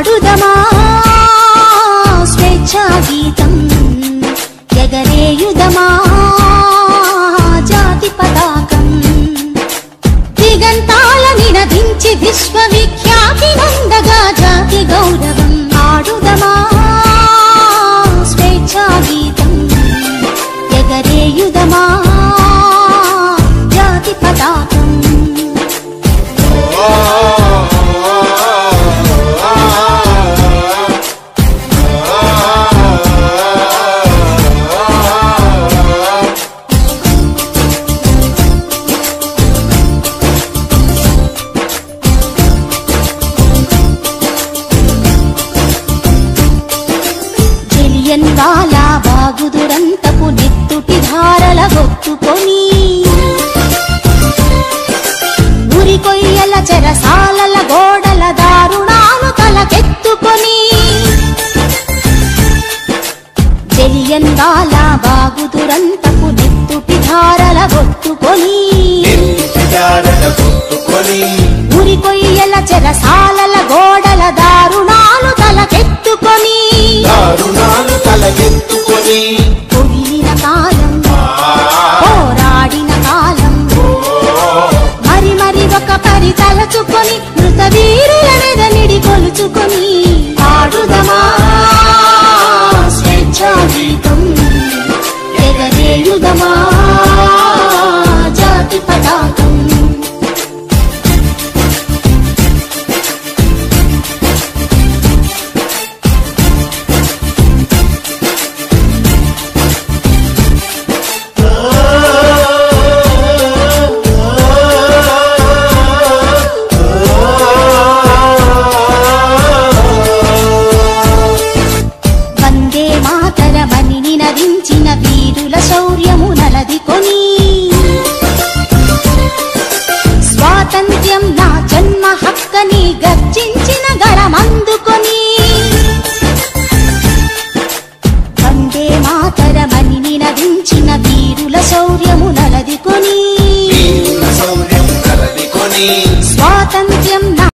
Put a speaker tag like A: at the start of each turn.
A: పాడుదమా స్వేచ్ఛా గీతం ఎగరేయుదమా జాతి పతాకం దిగంతాల నినదించి విశ్వవిఖ్యాతి నందగా జాతి గౌరవం పాడుదమా స్వేచ్ఛా గీతం ఎగరేయుదమా జాతి పతాకం జలియన్వాలా బాగు దురంతపు నెత్తుటి ధారల గొత్తుకొని ఉరికొయ్యల చెరసాలల గోడల దారుణాలు తలకెత్తుకొని జలియన్వాలా బాగు దురంతపు నెత్తుటి ధారల గొత్తుకొని ఉరికొయ్యల చెరసాలల గోడల దారుణాలు తలకెత్తుకొని పొగిలిన కాలం పోరాడిన కాలం మరి మరి ఒక పరి తలచుకొని మృత వీరుల మెదనిడి కొలుచుకొని పాడుదమా స్వేచ్ఛా గీతం ఎగరేయుదమా జాతి పతాకం నినదించిన వీరుల శౌర్యము నలదికొని స్వాతంత్ర్యం నా జన్మ హక్కని గర్జించిన